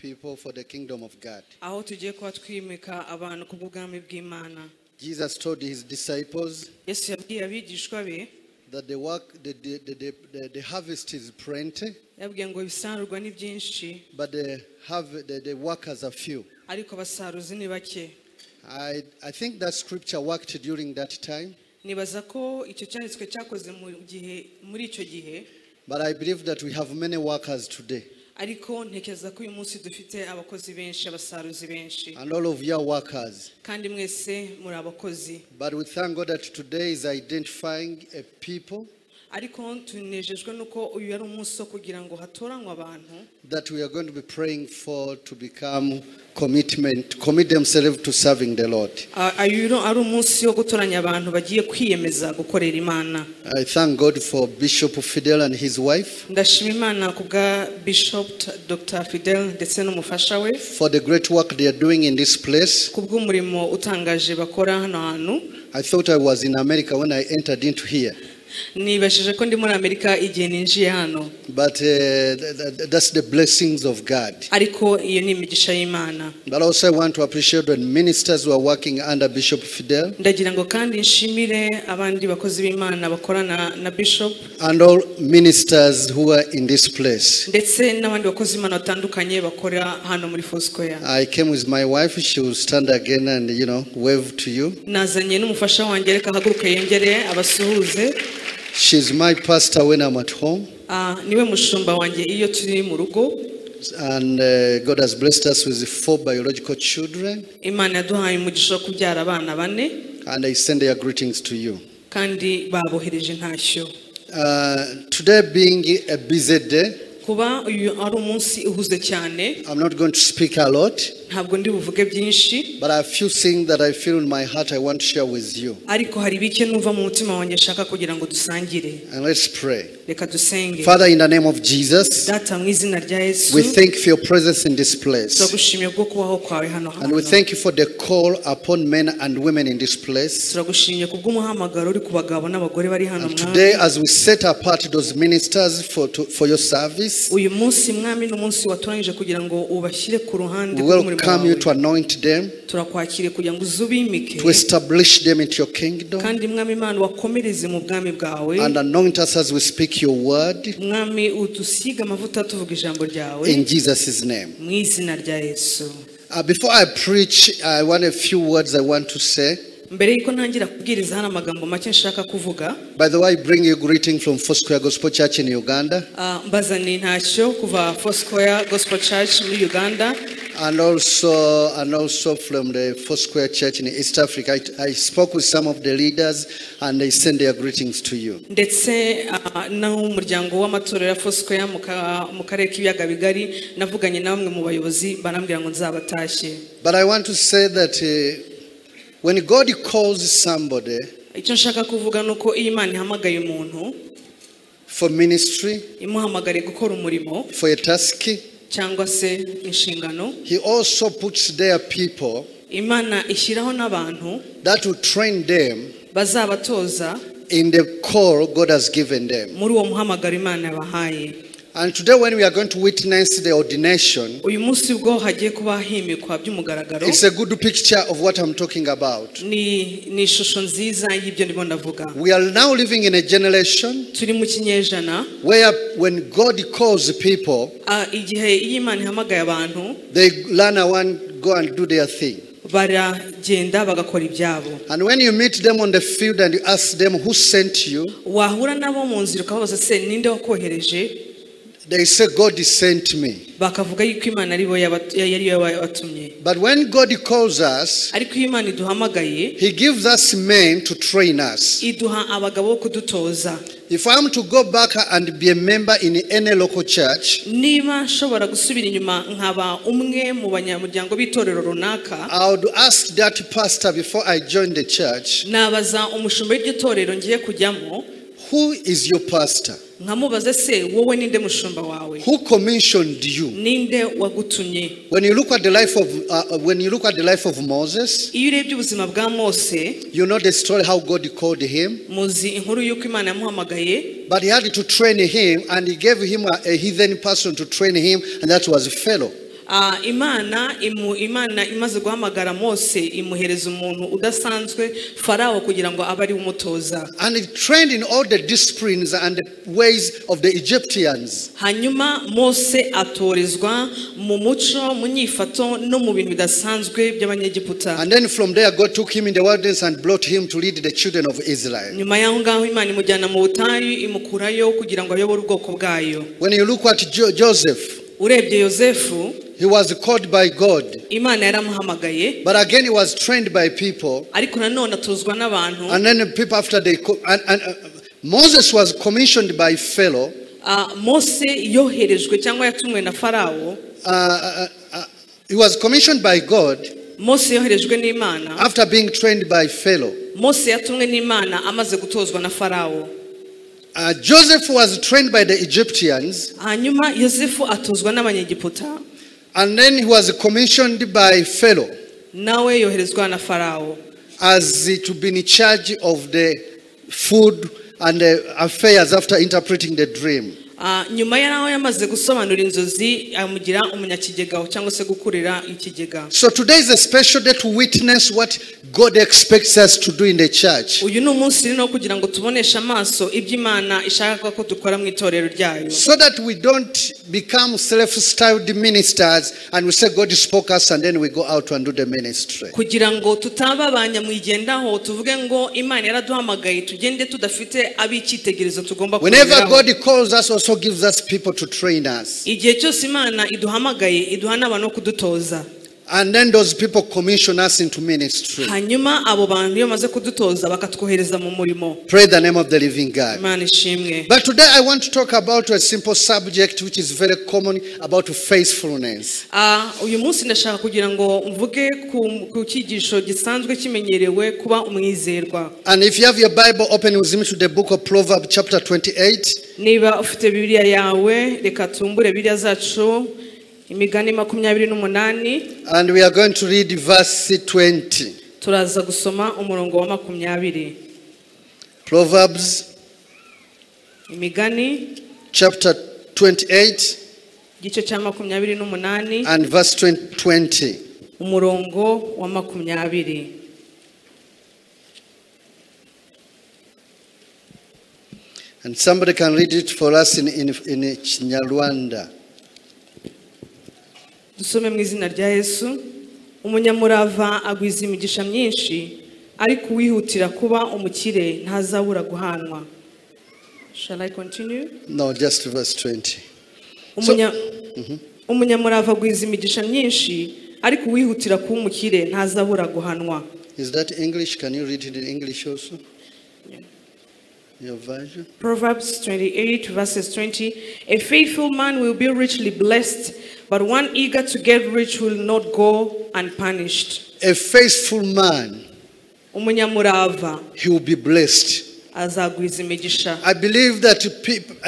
people for the kingdom of God. aho tugiye kuba twimika abantu ku bw'ubwami bw'Imana. Jesus told his disciples Yesu yabwiye abigishwa be that the harvest is plenty, yabwiye ngo ibisarurwa ni byinshi but the workers are few. ariko abasaruzi ni bake. I think that scripture worked during that time, Nibaza ko icyo cyanditswe cyakoze muri icyo gihe, but I believe that we have many workers today. ariko ntekereza ko uyu munsi dufite abakozi benshi, abasaruzi benshi, And all of you are workers. kandi mwese muri abakozi. But we thank God that today is identifying a people ariko tunejejwe nuko uyu ari umunsi wo kugira ngo hatoranywe abantu that we are going to be praying for to commit themselves to serving the Lord. Uyu ari umunsi wo gutoranya abantu bagiye kwiyemeza gukorera Imana. I thank God for Bishop Fidel and his wife, Ndashima Imana kubwa Bishop Dr. Fidel ndetse n'umufasha we for the great work they are doing in this place. kubw'umurimo utangaje bakora hano hantu. I thought I was in America when I entered into here. Nibashije ko ndi muri Amerika igihe ninjiye hano, But that's the blessings of God. ariko iyo ni imigisha y'Imana. But also I want to appreciate the ministers who are working under Bishop Fidel Ndagira ngo kandi nshimire abandi bakozi b'Imana bakorana na Bishop and all ministers who are in this place. ndetse n'abandi bakozi b'Imana batandukanye bakora hano muri Foursquare. I came with my wife. She will stand again and wave to you. Nazanye n'umufasha wanjye, reka ahaguruke yongere abasuhuze. She's my pastor when I'm at home. Niwe mushumba wanjye iyo turi mu rugo. And God has blessed us with 4 biological children. Imana yaduhaye umugisha wo kubyara abana 4, And I send their greetings to you. kandi babohereje intashyo. Today being a busy day, Kuba uyu ari umunsi uhuze cyane, I'm not going to speak a lot, ntabwo ndi buvuge byinshi, but I have a few things that I feel in my heart I want to share with you. ariko hari bike numva mu mutima wanjye nshaka kugira ngo dusangire. And let's pray. Reka dusenge. Father, in the name of Jesus, Data mu izina rya Yesu, we thank you for your presence in this place. turagushimiye bwo kubaho kwawe hano And we hantu. thank you for the call upon men and women in this place. Turagushimiye kubw'umuhamagaro uri ku bagabo n'abagore bari hano And mwami. today, as we set apart those ministers for your service, Uyu munsi mwami n'umunsi watoranyije kugira ngo ubashyire ku ruhande we welcome you to anoint them, turakwakire kugira ngo uzubimike, to establish them into your kingdom, kandi mwami Imana wakomereze mu bwami bwawe. and anoint us as we speak your word. Mwami udusiga amavuta tuvuga ijambo ryawe In Jesus' name. mu izina rya Yesu. Before I preach, I want a few words I want to say. Mbere yuko ntangira kubwiriza hano amagambo make nshaka kuvuga. By the way, I bring you greeting from Foursquare Gospel Church in Uganda. Mbazaniye intashyo kuva Foursquare Gospel Church muri Uganda. And also from the Foursquare Church in East Africa. I spoke with some of the leaders and they send their greetings to you. Ndetse n'umuryango w'amatorero ya Foursquare mu karere k'ibiyaga bigari, navuganye na bamwe mu bayobozi barambwira ngo nzabatashye. But I want to say that when God calls somebody Icyo nshaka kuvuga nuko iyo Imana ihamagaye umuntu for ministry, imuhamagare gukora umurimo for a task, cyangwa se inshingano, He also puts there people Imana ishyiraho n'abantu that will train them bazabatoza in the call God has given them. muri uwo muhamagaro Imana yabahaye. And today when we are going to witness the ordination, Uyu munsi ubwo hagiye kuba himikwa by'umugaragaro, it's a good picture of what I'm talking about. ni ishusho nziza y'ibyo ndimo ndavuga. We are now living in a generation Turi mu kinyejana where when God calls people, igihe iyo Imana ihamagaye abantu they learn and go and do their thing. baragenda bagakora ibyabo. And when you meet them on the field and you ask them who sent you, Wahura nabo mu nzira ukabaza se ninde wakohereje, they say God sent me. bakavuga yuko Imana ari bo yari yabatumye. But when God calls us, Ariko iyo Imana iduhamagaye He gives us men to train us. iduha abagabo bo kudutoza. If I'm to go back and be a member in any local church, Niba nshobora gusubira inyuma nkaba umwe mu banyamuryango b'itorero runaka, I would ask that pastor before I join the church, nabaza umushumba w'iryo torero ngiye kujyamo, who is your pastor? nkamubaza se wowe ninde mushumba wawe, Who commissioned you? ninde wagutumye. When you look at the life of Moses, Iyo urebye ubuzima bwa Mose, you know the story how God called him. muzi inkuru y'uko Imana yamuhamagaye, But He had to train him, and He gave him a heathen person to train him, and that was Pharaoh. Imana imaze guhamagara Mose imuhereza umuntu udasanzwe Farao kugira ngo abe ari umutoza. And he trained in all the disciplines and the ways of the Egyptians. Hanyuma Mose atorezwa mu muco mu nyifato no mu bintu bidasanzwe by'abanyegiputa. And then from there God took him in the wilderness and brought him to lead the children of Israel. Nyuma yaho ngaho Imana imujyana mu butayu imukurayo kugira ngo ayobore ubwoko bwayo. When you look at Joseph, urebye Yosefu, he was called by God. Imana yaramuhamagaye. But again he was trained by people. Ariko nanone atozwa n'abantu. And then the people after they Moses was commissioned by Pharaoh. Mose yoherejwe cyangwa yatumwe na Farao. He was commissioned by God. Mose yoherejwe n'Imana. After being trained by Pharaoh. Mose yatumwe n'Imana amaze gutozwa na Farao. Joseph was trained by the Egyptians. Hanyuma Yosefu atozwa n'abanyegiputa. And then he was commissioned by Pharaoh. Nawe yoherezwa na Farao. As to be in charge of the food and the affairs after interpreting the dream. Nyuma yaraho yamaze gusobanura inzozi amugira umunyakigega cyangwa se gukurira ikigega. So today is a special day to witness what God expects us to do in the church. Uyu ni umunsi rero kugira ngo tuboneshe amaso iby'Imana ishaka ko dukora mu itorero ryayo. So that we don't become self-styled ministers and we say God spoke us and then we go out and do the ministry. Kugira ngo tutaba abanyamwigendaho tuvuge ngo Imana yaraduhamagaye tugende tudafite ab'icyitegerezo tugomba kugira. Whenever God calls us also gives us people to train us. Igihe cyose Imana iduhamagaye iduha n'abantu kudutoza. And then those people commission us into ministry. Hanyuma abo bantu iyo maze kudutoza bakatwohereza mu murimo. Pray the name of the living God. Imana ishimwe. But today I want to talk about a simple subject which is very common about faithfulness. Uyu munsi ndashaka kugira ngo mvuge ku cyigisho gisanzwe kimenyerewe kuba umwizerwa. And if you have your Bible open with me to the book of Proverbs chapter 28. Niba ufite Bibiliya yawe reka tumbure Bibiliya zacu Imigani 28. And we are going to read verse 20. Turaza gusoma umurongo wa 20. Proverbs Imigani chapter 28 gice cya 28 and verse 20. umurongo wa 20. And somebody can read it for us in Rwanda. Dusome mu izina rya Yesu. Umunyamurava agwiza imigisha myinshi ariko uwihutira kuba umukire ntazabura guhanwa. Shall I continue? No, just verse 20. Umunyamurava agwiza imigisha myinshi ariko uwihutira kuba umukire ntazabura guhanwa. Is that English? Can you read it in English also? Yeah. Your version? Proverbs 28 verses 20. A faithful man will be richly blessed, but one eager to get rich will not go unpunished. A faithful man, Umunyamurava, he will be blessed. azagwiza imigisha. I believe that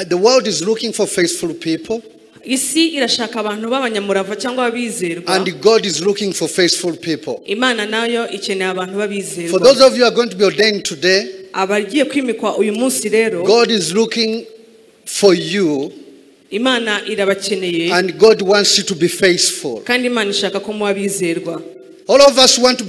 the world is looking for faithful people. Isi irashaka abantu b'abanyamurava cyangwa abizerwa. And God is looking for faithful people. Imana nayo ikeneye abantu babizerwa. For those of you who are going to be ordained today, abagiye kwimikwa uyu munsi rero, God is looking for you. Imana irabakeneye. And God wants you to be faithful. Kandi Imana ishaka ko mwabizerwa. All of us want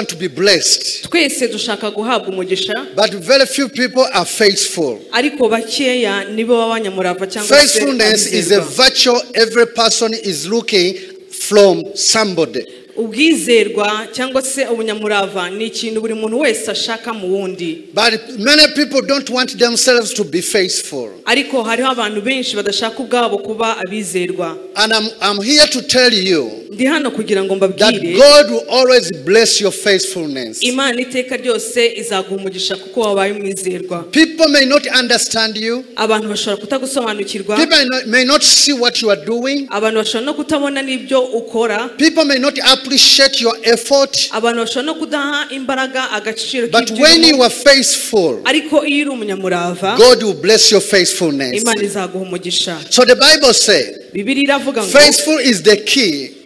to be blessed. Twese dushaka guhabwa umugisha. But very few people are faithful. Ariko bakeya nibo babanyamurava cyangwa se. Faithfulness is a virtue every person is looking from somebody. Ubwizerwa cyangwa se ubunyamurava ni ikintu buri muntu wese ashaka mu wundi. But many people don't want themselves to be faithful. Ariko hariho abantu benshi badashaka ubwabo kuba abizerwa. And I'm here to tell you Ndi hano kugira ngo that mbabwire God will always bless your faithfulness. Imana iteka ryose izaguha umugisha kuko wabaye umwizerwa. People may not understand you. Abantu bashobora kutagusobanukirwa. People may not see what you are doing. Abantu bashobora no kutabona n'ibyo ukora. People may not appreciate your effort. Abantu bashobora no kudaha imbaraga agaciro k'ibyo. But when you are faithful, ariko iyo uri umunyamurava, God will bless your faithfulness. Imana izaguha umugisha. So the Bible says, Bibiliya iravuga ngo faithful is the key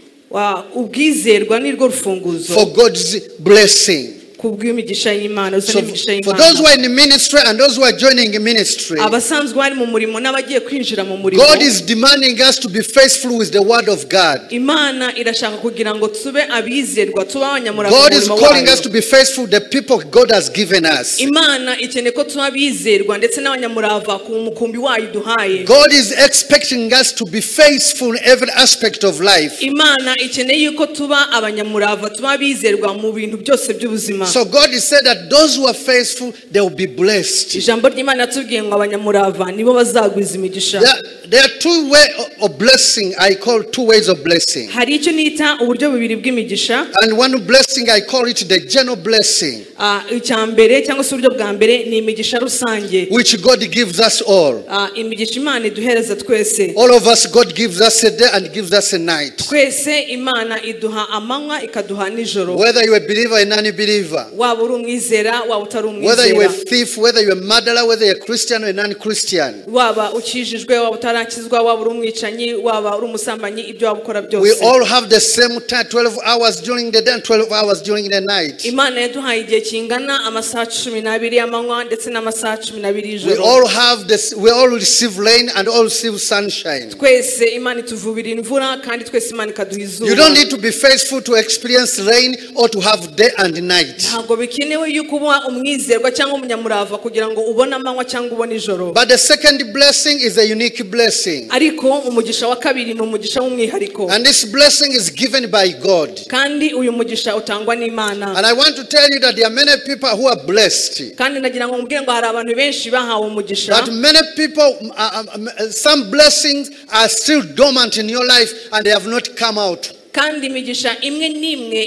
ubwizerwa ni rwo rufunguzo for God's blessing. kubw'imigisha y'Imana. So for those who are in the ministry and those who are joining the ministry, abasanzwe bari mu murimo n'abagiye kwinjira mu murimo, God is demanding us to be faithful with the word of God. Imana irashaka kugira ngo tube abizerwa, tube abanyamurava. God is calling us to be faithful the people God has given us. Imana ikeneye ko tuba abizerwa ndetse n'abanyamurava ku mukumbi wayo duhaye. God is expecting us to be faithful in every aspect of life. Imana ikeneye yuko tuba abanyamurava, tuba abizerwa mu bintu byose by'ubuzima. So God has said that those who are faithful, they will be blessed. Ijambo ry'Imana yatubwiye ngo abanyamurava nibo bazagwiza imigisha. There are two ways of blessing. I call two ways of blessing. Hari icyo nita uburyo bubiri bw'imigisha. And one blessing I call it the general blessing. Icyambere cyangwa se uburyo bwa mbere ni imigisha rusange. Which God gives us all. Imigisha Imana iduhereza twese. All of us, God gives us a day and gives us a night. Twese Imana iduha amanywa ikaduha nijoro. Whether you are a believer or non-believer. Waba uri umwizera waba utari umwizera. Whether you are a thief, whether you are a murderer, whether you are a Christian or a non-Christian. Waba ukijijwe waba utarakizwa waba uri umwicanyi waba uri umusambanyi ibyo waba ukora byose. We all have the same time, 12 hours during the day and 12 hours during the night. Imana yaduhaye igihe kingana amasaha 12 y'amanywa ndetse n'amasaha 12 y'ijoro. We all have this, we all receive rain and all receive sunshine. Twese Imana ituvubira imvura kandi twese Imana ikaduha izuba. You don't need to be faithful to experience rain or to have day and night. Ntabwo bikenewe yuko uba umwizerwa cyangwa umunyamurava kugira ngo ubone amanywa cyangwa ubone ijoro. But the second blessing is a unique blessing. Ariko umugisha wa kabiri ni umugisha w'umwihariko. And this blessing is given by God. Kandi uyu mugisha utangwa n'Imana. And I want to tell you that there are many people who are blessed. Kandi nagira ngo mbwire ngo hari abantu benshi bahawe umugisha. But many people, some blessings are still dormant in your life and they have not come out. Kandi imigisha imwe n'imwe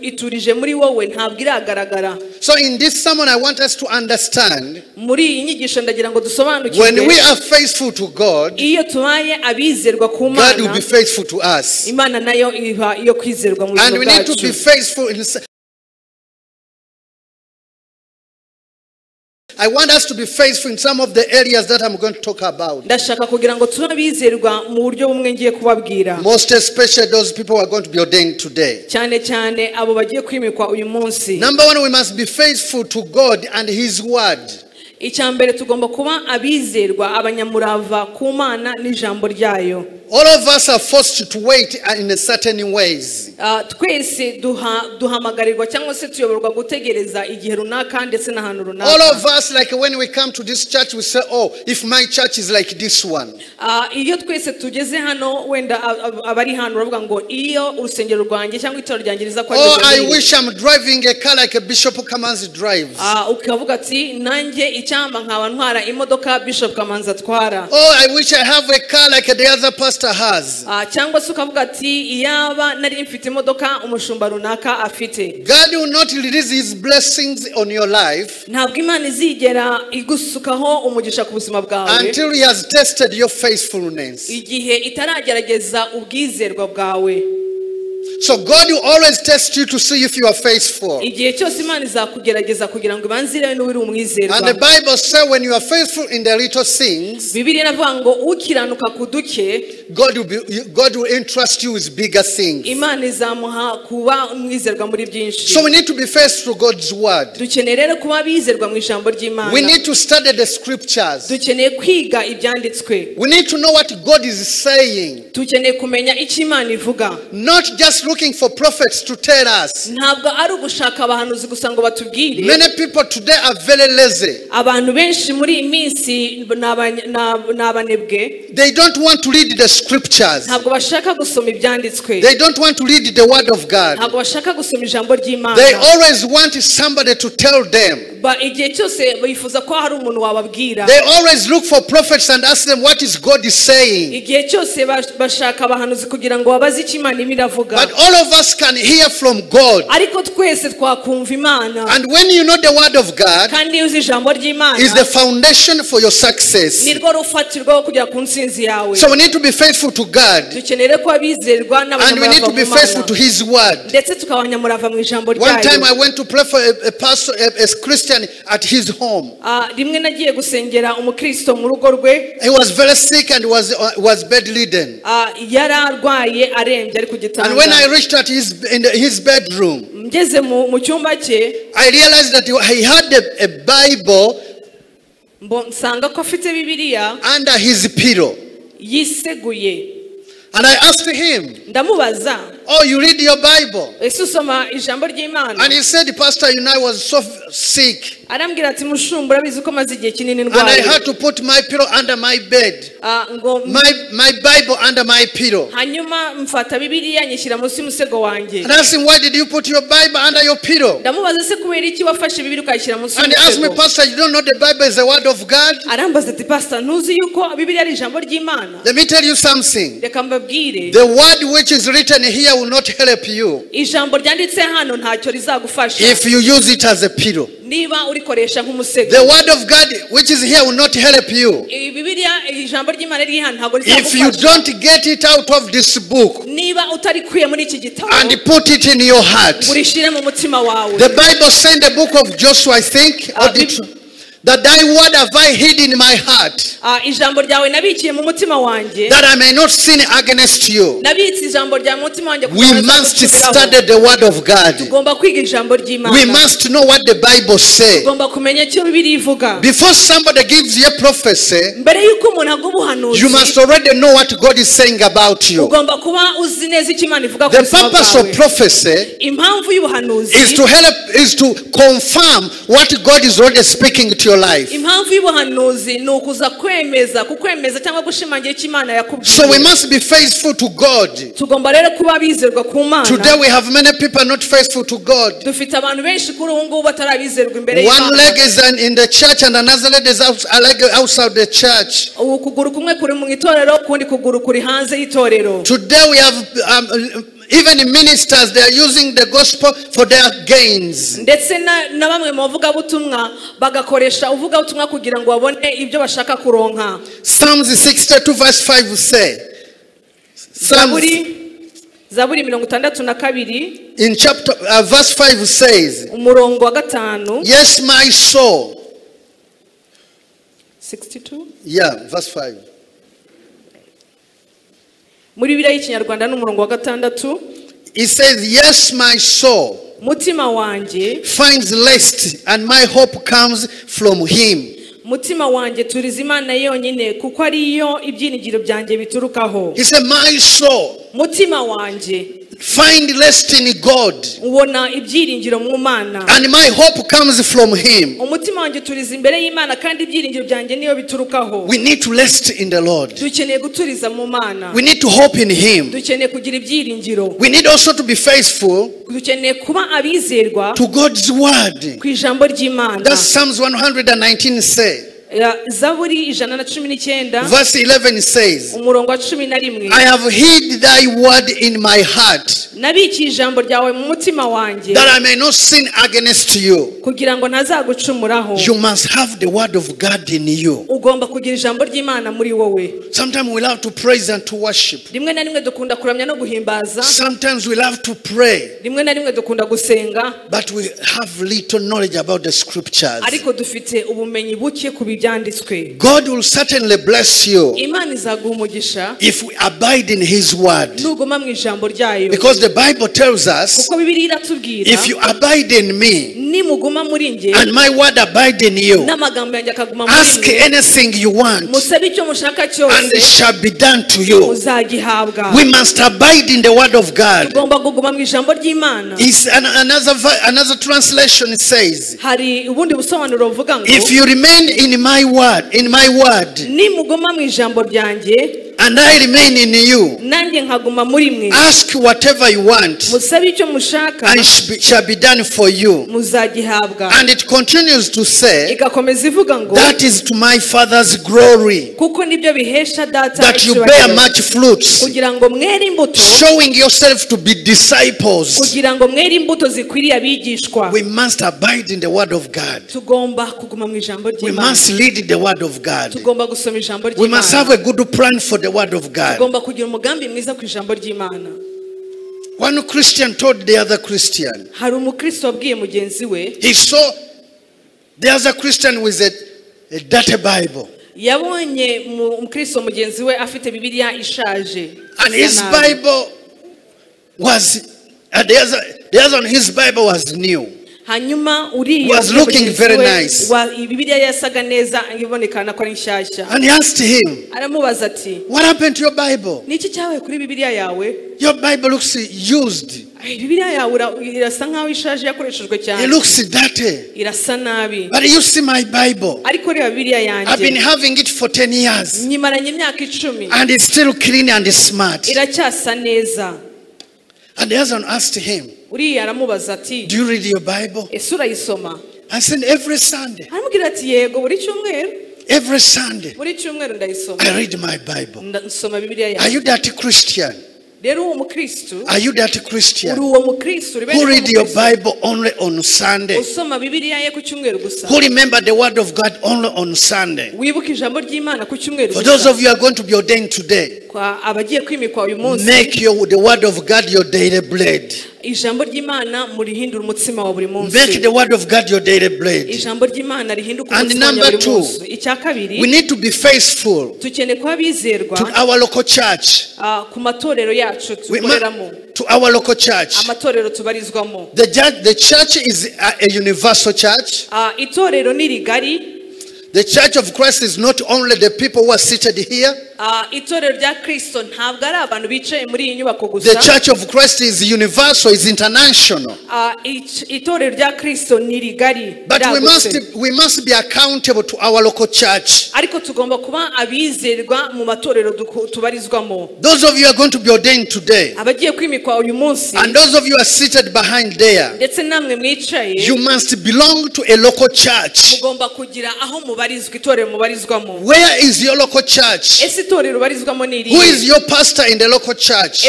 iturije muri wowe ntabwo iragaragara. So in this sermon I want us to understand, muri iyi nyigisho ndagira ngo dusobanukirwe, when we are faithful to God, iyo tubaye abizerwa ku Mana, God will be faithful to us. Imana nayo iba iyo kwizerwa mu buzima bwacu. And we need to be faithful in I want us to be faithful in some of the areas that I'm going to talk about. Ndashaka kugira ngo tunabizerwa mu buryo bumwe ngiye kubabwira. Most especially those people who are going to be ordained today. Cyane cyane abo bagiye kwimikwa uyu munsi. Number one, we must be faithful to God and His word. Icyambere tugomba kuba abizerwa abanyamurava ku Mana n'ijambo ryayo. All of us are forced to wait in a certain ways. Twese duhamagarirwa cyangwa se tuyoborwa gutegereza igihe runaka ndetse n'ahantu runaka. All of us, like when we come to this church, we say, oh, if my church is like this one. Iyo twese tugeze hano wenda abari hano bavuga ngo iyo urusengero rwanjye cyangwa itorero ryanjye riza kwa Oh, I wish I'm driving a car like a Bishop Kamanzi drives. Ukavuga ati nanjye icyamba nkaba ntwara imodoka Bishop Kamanzi atwara. Oh, I wish I have a car like the other pastor has. Cyangwa se ukavuga ati iyaba nari mfite imodoka umushumba runaka afite. God will not release His blessings on your life Ntabwo Imana izigera igusukaho umugisha ku buzima bwawe until He has tested your faithfulness. igihe itaragerageza ubwizerwa bwawe. So God will always test you to see if you are faithful. Igihe cyose Imana izakugerageza kugira ngo ibanzire n'uri umwizerwa. And the Bible says when you are faithful in the little things, Bibiliya iravuga ngo ukiranuka ku duke God will entrust you with bigger things. Imana izamuha kuba umwizerwa muri byinshi. So we need to be faithful to God's word. Dukeneye rero kuba abizerwa mu ijambo ry'Imana. We need to study the scriptures. Dukeneye kwiga ibyanditswe. We need to know what God is saying. Dukeneye kumenya icyo Imana ivuga. Not just looking for prophets to tell us. Ntabwo ari ugushaka abahanuzi gusa ngo batubwire. Many people today are very lazy. Abantu benshi muri iyi minsi n'abanebwe. They don't want to read the scriptures. Ntabwo bashaka gusoma ibyanditswe. They don't want to read the word of God. Ntabwo bashaka gusoma ijambo ry'Imana. They always want somebody to tell them. Igihe cyose bifuza ko hari umuntu wababwira. They always look for prophets and ask them what is God is saying. Igihe cyose bashaka abahanuzi kugira ngo babaze icyo Imana iravuga. But all of us can hear from God. Ariko twese twakumva Imana. And when you know the word of God, kandi uzi ijambo ry'Imana is the foundation for your success. nirwo rufatirwa kugera ku ntsinzi yawe. So we need to be faithful to God. Dukeneye ko abizerwa And we need to be faithful to His word. ndetse tukabanyamurava mu ijambo ryayo. One time I went to pray for a pastor, a Christian at his home. Rimwe nagiye gusengera umukristo mu rugo rwe. He was very sick and was bedridden. Yararwaye arembye ari ku gitanda. And when I reached at his bedroom, ngeze mu cyumba cye I realized that he had a Bible nsanga ko afite Bibiliya under his pillow. yiseguye. And I asked him, Ndamubaza, oh, you read your Bible? ese usoma ijambo ry'Imana? And he said, Pastor, you know, I was so sick. Arambwira ati mushumba urabizi ko maze igihe kinini And I ndwaye. had to put my pillow under my bed. My Bible under my pillow. Hanyuma mfata Bibiliya nyishyira munsi y'umusego wanjye. And I asked him, why did you put your Bible under your pillow? Ndamubaza se kubera iki wafashe Bibiliya ukayishyira munsi And he asked me, y'umusego? Pastor, you don't know the Bible is the word of God? Arambaza ati Pastor, ntuzi yuko Bibiliya ari ijambo ry'Imana? Let me tell you something. Reka mbabwire. The word which is written here will not help you Ijambo ryanditse hano ntacyo rizagufasha if you use it as a pillow. niba urikoresha nk'umusego. The word of God which is here will not help you Bibiliya ijambo ry'Imana riri hano ntabwo if you rizagufasha don't get it out of this book niba utarikuye muri iki gitabo and put it in your heart. urishire mu mutima wawe. The Bible said in the book of Joshua, I think, that thy word have I hid in my heart, Ijambo ryawe nabikiye mu mutima wanjye that I may not sin against you. nabitse ijambo rya mu mutima wanjye We must study the word of God. tugomba kwiga ijambo We ry'Imana. must know what the Bible says. Tugomba kumenya icyo Bibiliya ivuga. Before somebody gives you a prophecy, Mbere yuko umuntu aguha ubuhanuzi you must already know what God is saying about you. ugomba kuba uzi neza icyo Imana ivuga ku The buzima purpose of bwawe. prophecy Impamvu y'ubuhanuzi is to confirm what God is already speaking to your life. impamvu y'ubuhanuzi ni ukuza kukwemeza cyangwa gushimangira icyo Imana So we yakubwiye. must be faithful to God. Tugomba rero kuba bizerwa ku Mana. Today we have many people not faithful to God. Dufite abantu benshi kuri ubu ngubu batarabizerwa imbere One y'Imana. leg is in the church and another leg is outside the church. Ubu kuguru kumwe kuri mu itorero ukundi kuguru kuri hanze y'itorero. Today we have even ministers, they are using the gospel for their gains. Ndetse na bamwe mu bavugabutumwa bagakoresha uvugabutumwa kugira ngo babone ibyo bashaka kuronka. Psalms 62 verse 5 say, Zaburi 62 in chapter verse 5 says, umurongo wa 5. yes, my soul. 62 Yeah, verse 5. muri Bibiliya y'Ikinyarwanda n'umurongo wa 6. It says, yes, my soul mutima wanjye finds rest and my hope comes from him. mutima wanjye turiza Imana yonyine kuko ariyo ibyiringiro byanjye biturukaho. He said, my soul mutima wanjye find rest in God ubona ibyiringiro mu Mana and my hope comes from him. umutima wanjye turiza imbere y'Imana kandi ibyiringiro byanjye niyo biturukaho. We need to rest in the Lord. Dukeneye guturiza mu Mana. We need to hope in him. Dukeneye kugira ibyiringiro. We need also to be faithful Dukeneye kuba abizerwa to God's word. ku ijambo ry'Imana. That's Psalms 119 say. Zaburi 119 Verse 11 says, umurongo wa 11. I have hid thy word in my heart, nabikiye ijambo ryawe mu mutima wanjye that I may not sin against you. kugira ngo ntazagucumuraho. You must have the word of God in you. Ugomba kugira ijambo ry'Imana muri wowe. Sometimes we love to praise and to worship. Rimwe na rimwe dukunda kuramya no guhimbaza. Sometimes we love to pray, Rimwe na rimwe dukunda gusenga. but we have little knowledge about the scriptures. Ariko dufite ubumenyi buke ku byanditswe. God will certainly bless you Imana izaguha umugisha if we abide in his word. nuguma mu ijambo ryayo. Because the Bible tells us, Kuko Bibiliya iratubwira if you abide in me nimuguma muri nge and my word abide in you, n'amagambo yanjye akaguma muri ask mwe anything you want musabe icyo mushaka and cyose it shall be done to you. muzagihabwa. We must abide in the word of God. Tugomba kuguma mu ijambo ry'Imana. Another translation says, Hari ubundi busobanuro buvuga ngo if you remain in my word, nimuguma mu ijambo ryanjye and I remain in you, nanjye nkaguma muri mwe ask whatever you want musabe icyo mushaka and it shall be done for you. muzagihabwa. And it continues to say, Igakomeza ivuga ngo that is to my Father's glory, kuko nibyo bihesha data that you bear icyubahiro, much fruits, kugira ngo mwere imbuto, showing yourself to be disciples. kugira ngo mwere imbuto zikwiriye abigishwa. We must abide in the word of God. Tugomba kuguma mu ijambo We ry'Imana. must read the word of God. Tugomba gusoma ijambo We must have ry'Imana. a good plan for the word of God. Tugomba kugira umugambi mwiza ku ijambo ry'Imana. One Christian told the other Christian, Hari umukristo wabwiye mugenzi we, he saw the other Christian with a dirty Bible. yabonye umukristo mugenzi we afite Bibiliya ishaje. And his Isa nabi. Bible was, the other one, his Bible was new. Hanyuma uriya Was looking very nice. Bibiliya yasaga neza ibonekana ko ari nshyashya. And he asked him, Aramubaza ati, what happened to your Bible? niki cyabaye kuri Bibiliya yawe? Your Bible looks used. Bibiliya yawe irasa nkaho ishaje yakoreshejwe cyane. It looks dirty. Irasa nabi. But you see my Bible. Ariko reba Bibiliya yanjye. I've been having it for 10 years. Nyimaranye imyaka 10. And it's still clean and smart. Iracyasa neza. And the other one asked him, Uriya aramubaza ati, do you read your Bible? Ese urayisoma? I said, every Sunday. Aramubwira ati, yego buri cyumweru. Every Sunday. Buri cyumweru ndayisoma. I read my Bible. Nsoma Bibiliya yanjye. Are you that Christian? Rero uwo mukristo. Are you that Christian? Uri uwo mukristo. Who read your Bible only on Sunday? Usoma Bibiliya ye ku cyumweru gusa. Who remember the word of God only on Sunday? Wibuka ijambo ry'Imana ku cyumweru gusa. For those of you who are going to be ordained today, Kwa abagiye kwimikwa uyu munsi. make the word of God your daily bread. Ijambo ry'Imana murihindura umutsima wa buri munsi. Make the word of God your daily bread. Ijambo ry'Imana rihinduka And umutsima wa number buri two, munsi. Icya kabiri, we need to be faithful tukene kuba bizerwa to our local church. ku matorero yacu tukoreramo. To our local church. Amatorero tubarizwamo. The church is a universal church. Itorero ni rigari. The church of Christ is not only the people who are seated here. Itorero rya Kristo ntabwo ari abantu bicaye muri iyi nyubako gusa. The church of Christ is universal, is international. Itorero rya Kristo ni rigari. But we must be accountable to our local church. Ariko tugomba kuba abizerwa mu matorero tubarizwamo. Those of you are going to be ordained today. Abagiye kwimikwa uyu munsi. And those of you are seated behind there. Ndetse namwe mwicaye. You must belong to a local church. Mugomba kugira aho mubarizwa, itorero mubarizwamo. Where is your local church? Who is your pastor in the local church?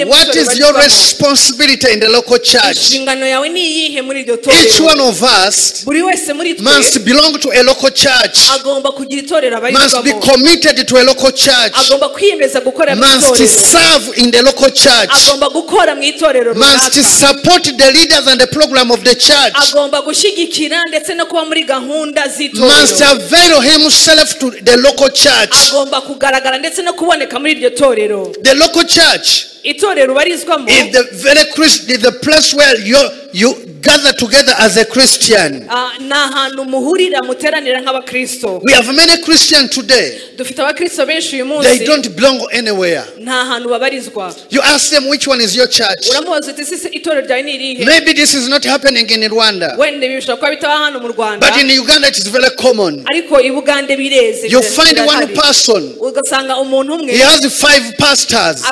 What is your responsibility in the local church? Each one of us must belong to a local church, must be committed to a local church, must serve in the local church, must support the leaders and the program of the church, must avail himself to the local church. The local church is the place where you gather together as a Christian. We have many Christians today. They don't belong anywhere. You ask them which one is your church. Maybe this is not happening in Rwanda, but in Uganda it is very common. You find one person, he has 5 pastors.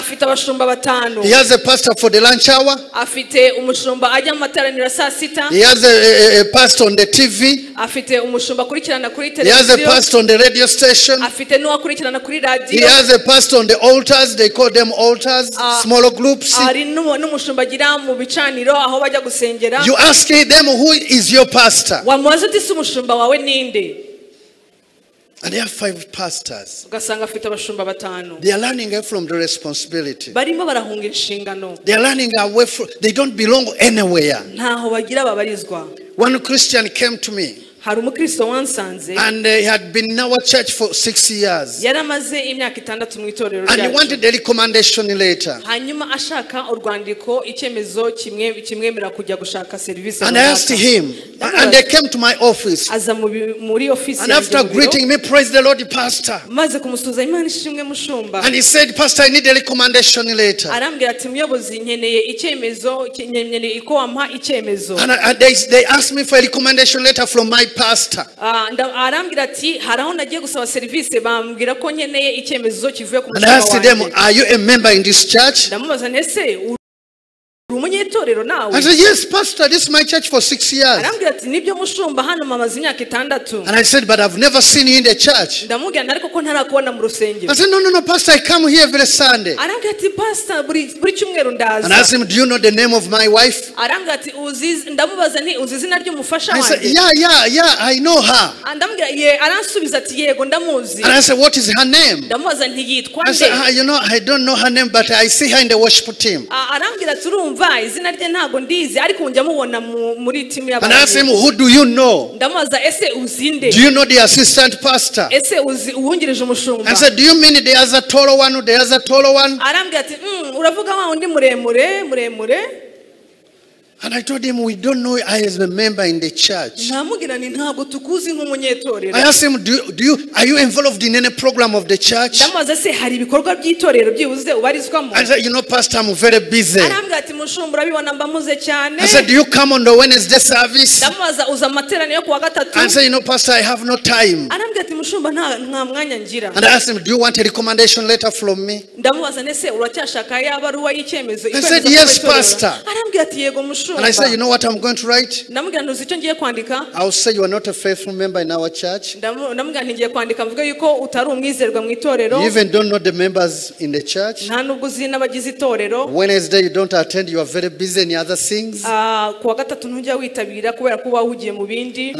He has a pastor for the lunch hour. He has a pastor on the TV. He has a pastor on the radio station. He has a pastor on the altars. They call them altars, smaller groups. You ask them, who is your pastor? And they have 5 pastors. They are learning from the responsibility. They are learning away from, they don't belong anywhere. One Christian came to me. And he had been in our church for 6 years. And he wanted a recommendation later. And I asked him, and they came to my office. And after greeting me, praise the Lord, the pastor. And he said, Pastor, I need a recommendation later. And they asked me for a recommendation letter from my pastor. And I asked them, are you a member in this church? I said, yes, Pastor, this is my church for 6 years. And I said, but I've never seen you in the church. I said, no, Pastor, I come here every Sunday. And I asked him, do you know the name of my wife? I said, yeah, I know her. And I said, what is her name? I said, I don't know her name, but I see her in the worship team. urumva izina rye ntago ndizi ariko njya mubona muri team y'abantu. And I ask him, who do you know? Ndamubaza ese uzinde? Do you know the assistant pastor? Ese uwungirije umushumba? And said, do you mean there is a taller one? There is a taller one? Arambwira ati uravuga wa undi muremure. And I told him, we don't know I as a member in the church. I asked him, are you involved in any program of the church? I said, you know, Pastor, I'm very busy. I said, do you come on the Wednesday service? I said, you know, Pastor, I have no time. And I asked him, do you want a recommendation letter from me? I said, yes, Pastor. And I said, you know what I'm going to write? I'll say you are not a faithful member in our church. You even don't know the members in the church. Wednesday you don't attend, you are very busy in other things. And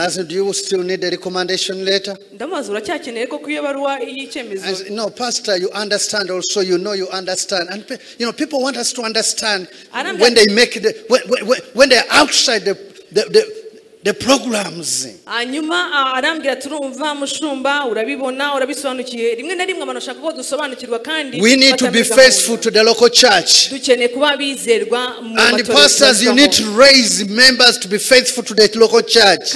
I said, do you still need a recommendation letter? I said, no, Pastor, you understand also, you understand. And you know, people want us to understand when they make when they're outside the programs. We need to be faithful to the local church. And pastors, you need to raise members to be faithful to the local church.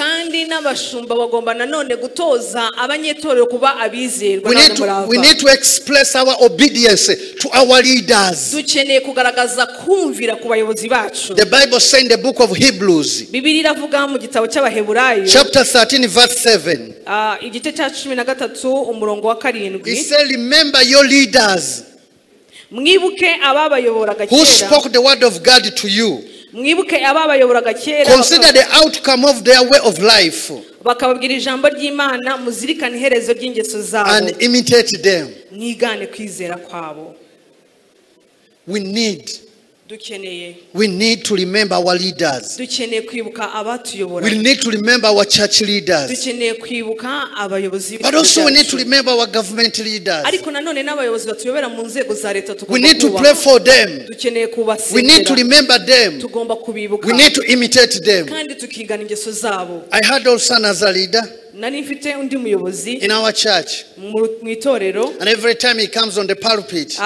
We need to express our obedience to our leaders. The Bible says in the book of Hebrews, chapter 13 verse 7, it says, remember your leaders who spoke the word of God to you. Consider the outcome of their way of life and imitate them. We need to remember our leaders. We need to remember our church leaders. But also we need to remember our government leaders. We need to pray for them. We need to remember them. We need to imitate them. I had also as a leader in our church, and every time he comes on the pulpit,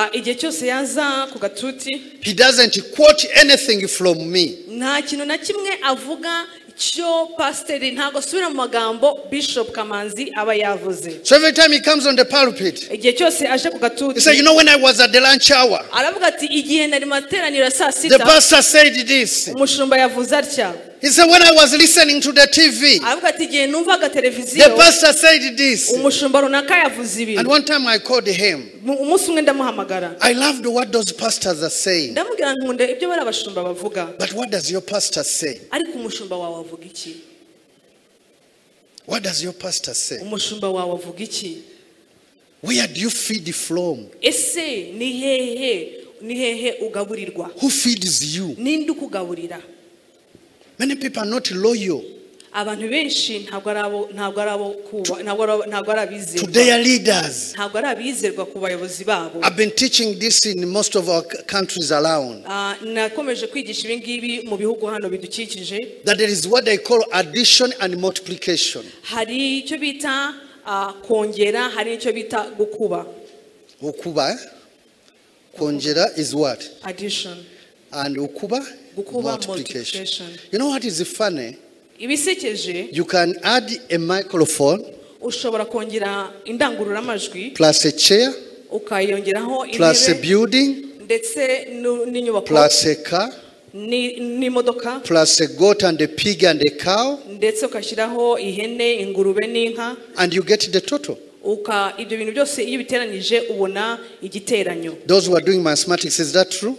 he doesn't quote anything from me. So every time he comes on the pulpit, he said, you know, when I was at the lunch hour, the pastor said this. He said, when I was listening to the TV, the pastor said this. And one time I called him. I loved what those pastors are saying. But what does your pastor say? What does your pastor say? Where do you feed from? Who feeds you? Many people are not loyal to their leaders. I've been teaching this in most of our countries around. That there is what they call addition and multiplication. Ukuba, konjera is what? Addition. And ukuba? Multiplication. You know what is funny? You can add a microphone plus a chair plus a building plus a car plus a goat and a pig and a cow, and you get the total. Those who are doing mathematics, is that true?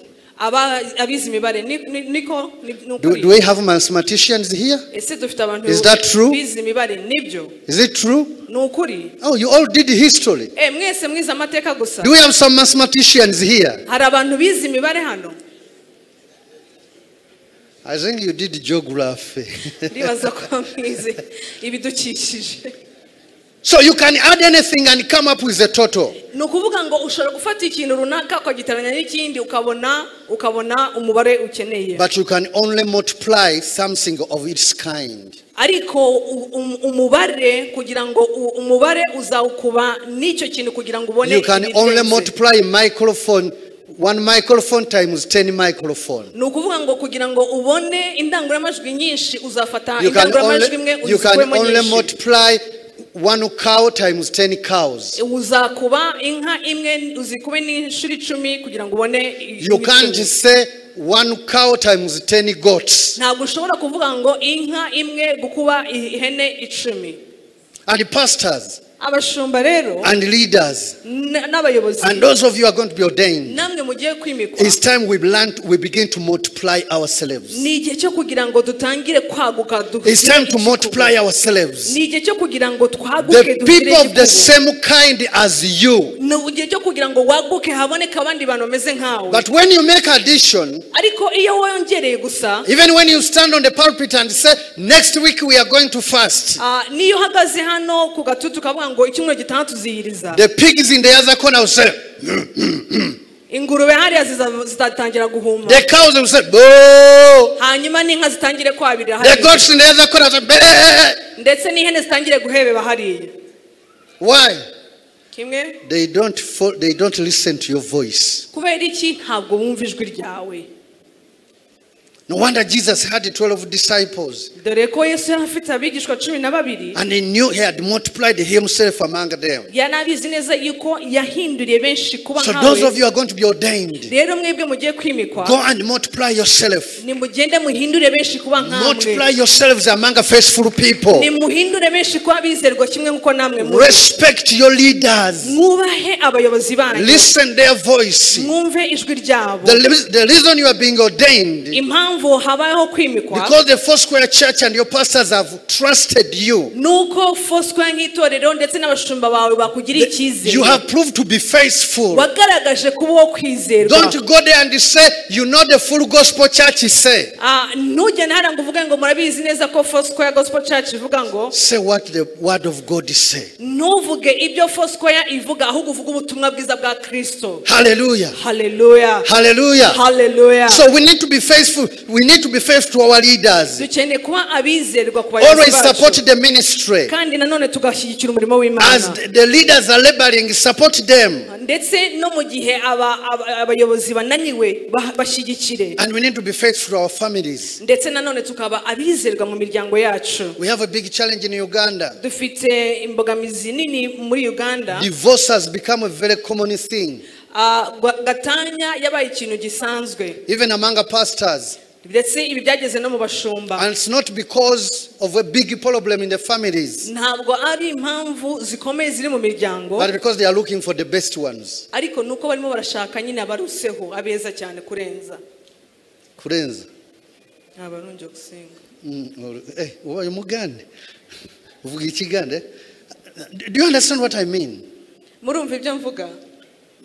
Do we have mathematicians here? Is that true? Is it true? Oh, you all did history. Do we have some mathematicians here? I think you did geography. So you can add anything and come up with a total. Nukuvuga ngo ushobora gufata ikintu runaka ukagitaranya n'ikindi ukabona umubare ukeneye. But you can only multiply something of its kind. Ariko umubare kugira ngo umubare uzawukuba n'icyo kintu kugira ngo ubone. You can only multiply microphone. 1 microphone times 10 microphone. Nukuvuga ngo kugira ngo ubone indangururamajwi nyinshi uzafata indangururamajwi imwe uzikwemo nyinshi. You can only multiply 1 cow times 10 cows. Uzakuba inka imwe uzikube n'inshuro 10 kugira ngo ubone. You can't say 1 cow times 10 goats. Ntabwo ushobora kuvuga ngo inka imwe gukuba ihene 10. And the pastors abashumba rero and leaders n'abayobozi and those of you are going to be ordained, namwe mugiye kwimikwa, it's time we begin to multiply ourselves. Ni igihe cyo kugira ngo dutangire kwaguka. It's time to multiply ourselves. Ni igihe cyo kugira ngo twaguke. The people of the same kind as you. Ni igihe cyo kugira ngo waguke haboneka abandi bantu bameze nkawe. But when you make addition, ariko iyo wongereye gusa, even when you stand on the pulpit and say next week we are going to fast, niyo hagaze hano ku gatutu kavuga ngo icyumweru gitaha tuziyiriza, the pigs in the other corner will say ingurube hariya zitatangira guhuma, the cows will say boo, hanyuma n'inka zitangire kwabira hariya, the goats in the other corner will say ndetse n'ihene zitangire guhebeba hariya. Why? Kimwe, they don't listen to your voice. kubera iki ntabwo bumva ijwi ryawe. No wonder Jesus had 12 disciples. Dore ko Yesu afite abigishwa 12. And he knew he had multiplied himself among them. Yanabizi neza yuko yahinduriye benshi kuba nkawe. So those of you are going to be ordained, rero mwebwe mugiye kwimikwa, go and multiply yourself. Ni mugende muhindure benshi kuba nkamwe. Multiply yourselves among faithful people. Ni muhindure benshi kuba bizerwa kimwe nkuko namwe muri. Respect your leaders. Mwubahe abayobozi banyu. Listen their voice. Mwumve ijwi ryabo. The reason you are being ordained, because the Foursquare Church and your pastors have trusted you. Nuko Foursquare nk'itorero ndetse n'abashumba bawe bakugiriye icyizere. You have proved to be faithful. Wagaragaje kuba wo kwizerwa. Don't go there and say you know the full gospel church is say. Nujya ntara ngo uvuge ngo murabizi neza ko Foursquare gospel church ivuga ngo. Say what the word of God is say. Nuvuge ibyo Foursquare ivuga ahubwo uvuga ubutumwa bwiza bwa Kristo. Hallelujah. Hallelujah. Hallelujah. Hallelujah. So we need to be faithful. We need to be faithful to our leaders. Always support the ministry. As the leaders are laboring, support them. And we need to be faithful to our families. We have a big challenge in Uganda. Divorce has become a very common thing. Even among our pastors. And it's not because of a big problem in the families, but because they are looking for the best ones. Kurenza. Do you understand what I mean?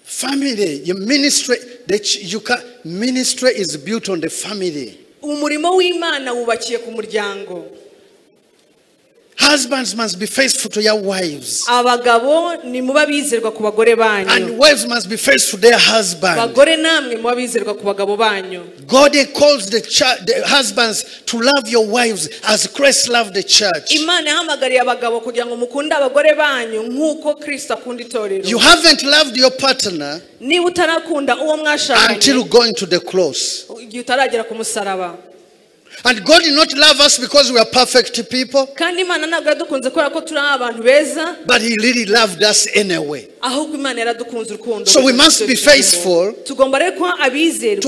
Family, your ministry, ministry is built on the family. Husbands must be faithful to your wives. And wives must be faithful to their husbands. God calls the husbands to love your wives as Christ loved the church. You haven't loved your partner until going to the cross. And God did not love us because we are perfect people, but He really loved us anyway. So we must be faithful to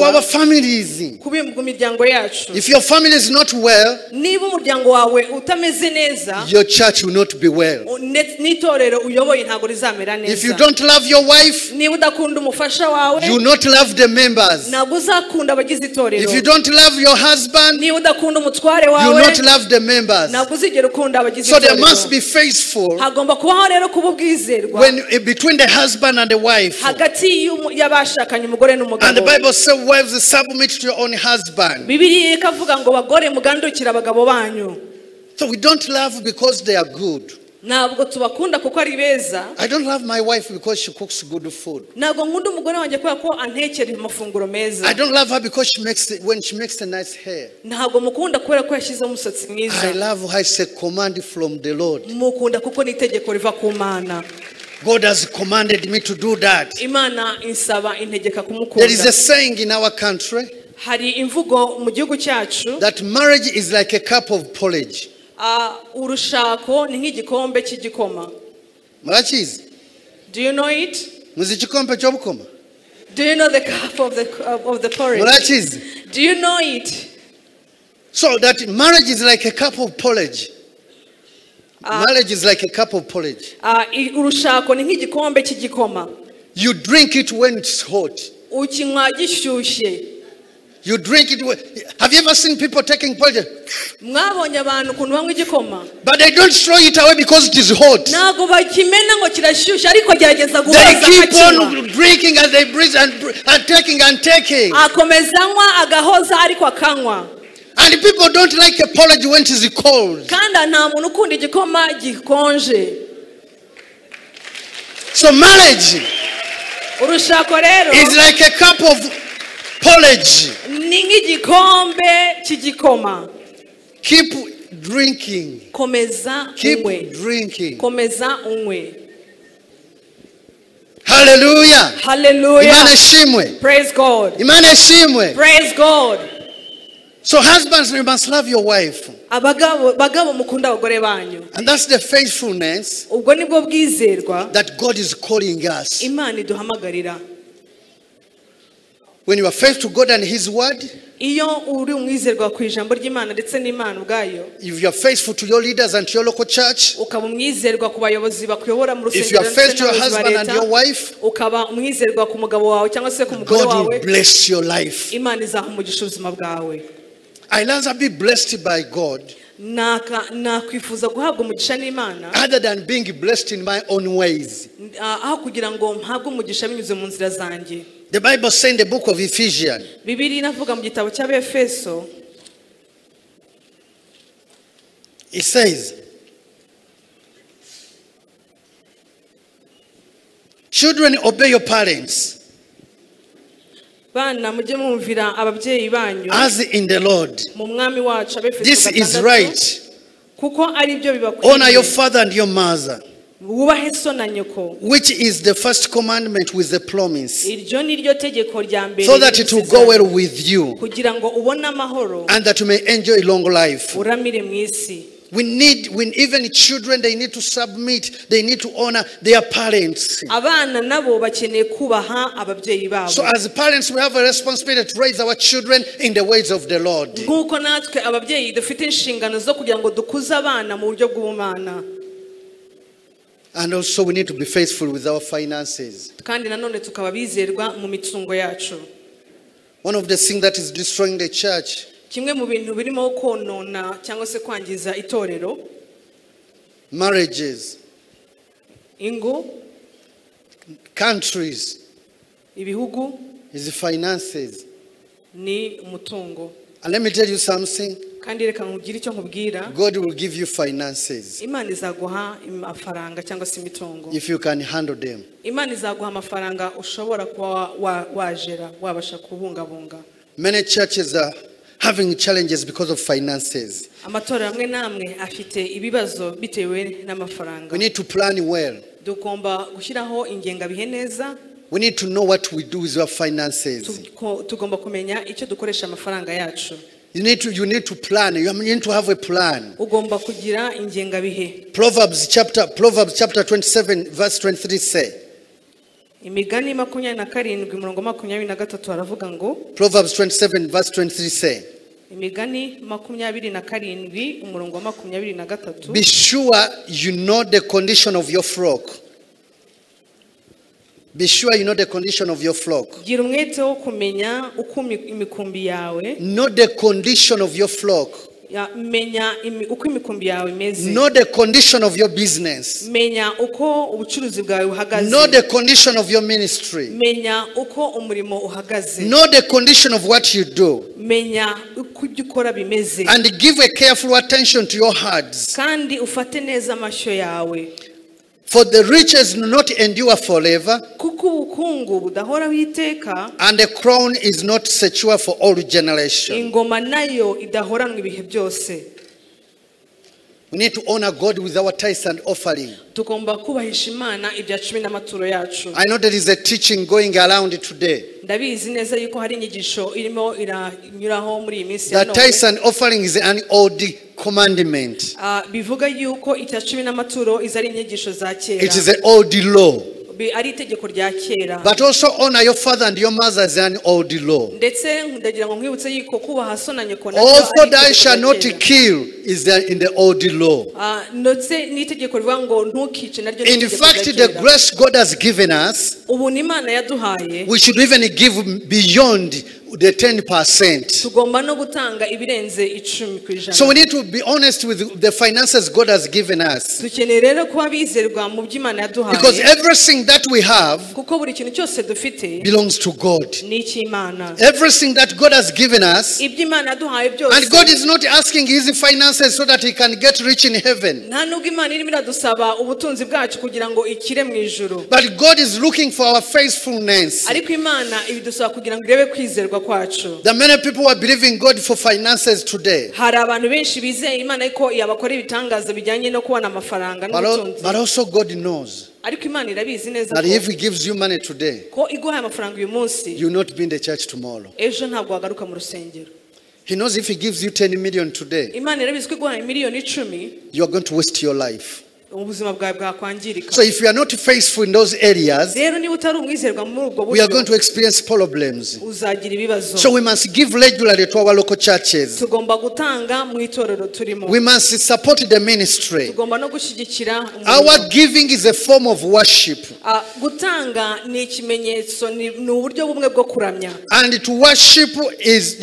our families. If your family is not well, your church will not be well. If you don't love your wife, you will not love the members. If you don't love your husband, you will not love the members. So there must be faithful when between the husband and the wife. And the Bible says, wives, submit to your own husband. So we don't love because they are good. ntabwo tubakunda kuko ari beza. I don't love my wife because she cooks good food. Ntabwo nkunda umugore wanjye kubera ko antekera amafunguro meza. I don't love her because when she makes a nice hair. Ntabwo mukunda kubera ko yashyizeho umusatsi mwiza. I love her, it's a command from the Lord. Mukunda kuko ni itegeko riva ku Mana. God has commanded me to do that. Imana insaba integeka kumukunda. There is a saying in our country hari imvugo mu gihugu cyacu that marriage is like a cup of porridge. Urushako ni nk'igikombe cy'igikoma. Murakizi? Do you know it? Muzi igikombe cyo bukoma? Do you know the cup of the porridge? Murakizi? Do you know it? So that marriage is like a cup of porridge. Marriage is like a cup of porridge. Urushako ni nk'igikombe cy'igikoma. You drink it when it's hot. Ukinywa gishyushye. You drink it. Have you ever seen people taking porridge? Mwabonye abantu kuntu banywa igikoma? But they don't throw it away because it is hot. Ntabwo bakimena ngo kirashyushye ariko gerageza guhoza. They keep on drinking and they breathe and taking and taking. Akomeza anywa agahoza ariko akanywa. And people don't like a porridge when it is cold. Kandi nta muntu ukunda igikoma gikonje. So marriage urushako rero is like a cup of porridge. Ni nk'igikombe cy'igikoma. Keep drinking. Komeza unywe. Keep drinking. Komeza unywe. Hallelujah. Hallelujah. Imana ishimwe. Praise God. Imana ishimwe. Praise God. So husbands, you must love your wife. Bagabo mukunda abagore banyu. And that's the faithfulness ubwo nibwo bwizerwa that God is calling us. Imana iduhamagarira. When you are faithful to God and His word, iyo uri umwizerwa ku ijambo ry'Imana ndetse n'Imana ubwayo, if you are faithful to your leaders and to your local church, ukaba umwizerwa ku bayobozi bakuyobora mu rusengero, if you are faithful to your husband and your wife, ukaba umwizerwa ku mugabo wawe cyangwa se ku mugore wawe, God will bless your life. Imana izaha umugisha ubuzima bwawe. I'd rather be blessed by God nakwifuza guhabwa umugisha n'Imana other than being blessed in my own ways. aho kugira ngo mpabwe umugisha binyuze mu nzira zanjye. The Bible says in the book of Ephesians, Bibiliya inavuga mu gitabo cy'Abefeso, it says, children, obey your parents bana mujye mwumvira ababyeyi banyu as in the Lord. mu mwami wacu. This is right. Kuko ari byo bibakwiriye. Honor your father and your mother, wubahe so na nyoko, which is the first commandment with the promise, iryo ni ryo tegeko rya mbere, so that it will go well with you kugira ngo ubone amahoro and that you may enjoy long life. uramire mu isi. When even children, they need to submit, they need to honor their parents. Abana nabo bakeneye kubaha ababyeyi babo. So as parents, we have a responsibility to raise our children in the ways of the Lord. Nkuko natwe ababyeyi dufite inshingano zo kugira ngo dukuze abana mu buryo bw'Imana. And also we need to be faithful with our finances. Kandi nanone tukaba bizerwa mu mitungo yacu. One of the things that is destroying the church, kimwe mu bintu birimo konona cyangwa se kwangiza itorero, marriages, ingo, countries, ibihugu, is the finances. ni umutungo. And let me tell you something. Kandi reka nkugire icyo nkubwira, God will give you finances Imana izaguha amafaranga cyangwa se imitungo if you can handle them. Imana izaguha amafaranga ushobora kuba wajera, wabasha kubungabunga. Many churches are having challenges because of finances. Amatorero amwe namwe afite ibibazo bitewe n'amafaranga. We need to plan well. Tugomba gushyiraho ingengabihe neza. We need to know what we do with our finances. Tugomba kumenya icyo dukoresha amafaranga yacu. You need to plan. You need to have a plan. Ugomba kugira ingengabihe. Proverbs chapter 27 verse 23 say. Imigani 27 umurongo 23 haravuga ngo. Proverbs 27 verse 23 say. Imigani 27 umurongo 23. Be sure you know the condition of your flock. Be sure you know the condition of your flock. Gira umwete wo kumenya uko imikumbi yawe. Know the condition of your flock. Menya uko imikumbi yawe imeze. Know the condition of your business. Menya uko ubucuruzi bwawe buhagaze. Know the condition of your ministry. Menya uko umurimo uhagaze. Know the condition of what you do. menya uko ukora bimeze and give a careful attention to your hearts. kandi ufate neza amashyo yawe. For the riches do not endure forever, kuko ubukungu budahoraho iteka, and the crown is not secure for all generations. ingoma nayo idahoranwa ibihe byose. We need to honor God with our tithes and offering. Tugomba kubahisha Imana ibya 10 n'amaturo yacu. I know there is a teaching going around today. Ndabizi neza yuko hari inyigisho irimo iranyuraho muri iyi minsi The tithes and offering is an old commandment. Bivuga yuko icya 10 n'amaturo izari inyigisho za kera. It is an old law. Ari itegeko rya kera. But also honor your father and your mother is an old law. Ndetse ndagira ngo nkwibutse yuko kubaha so na nyoko also thou shalt not kill is there in the old law. Ndetse n'itegeko rivuga ngo ntukice naryo. In fact, the grace God has given us, ubu ni Imana yaduhaye, we should even give beyond the 10%. tugomba no gutanga ibirenze 10%. So we need to be honest with the finances God has given us. Dukeneye rero kuba bizerwa mu by'Imana yaduhaye. Because everything that we have kuko buri kintu cyose dufite belongs to God. Ni cy'Imana. Everything that God has given us, iby'Imana yaduhaye byose. and God is not asking his finances so that he can get rich in heaven. Nta nubwo Imana irimo iradusaba ubutunzi bwacu kugira ngo ikire mu ijuru. But God is looking for our faithfulness. Ariko Imana ibidusaba kugira ngo irebe kwizerwa kwacu. There are many people who are believing God for finances today. Hari abantu benshi bizeye Imana ko yabakora ibitangaza bijyanye no kubona amafaranga n'ubutunzi. But also God knows Ariko Imana irabizi neza that if he gives you money today, ko iguhaye amafaranga uyu munsi, you will not be in the church tomorrow. ejo ntabwo wagaruka mu rusengero. He knows if he gives you 10 million today, Imana irabizi ko iguhaye miliyoni 10, you are going to waste your life. ubuzima bwawe bwakwangirika. So if you are not faithful in those areas, Rero niba utari umwizerwa muri ubwo we are going buryo, to experience problems. uzagira ibibazo. So we must give regularly to our local churches. Tugomba gutanga mu itorero turimo. We must support the ministry. Tugomba no gushyigikira umurimo. Our giving is a form of worship. Gutanga ni ikimenyetso, ni uburyo bumwe bwo kuramya. And to worship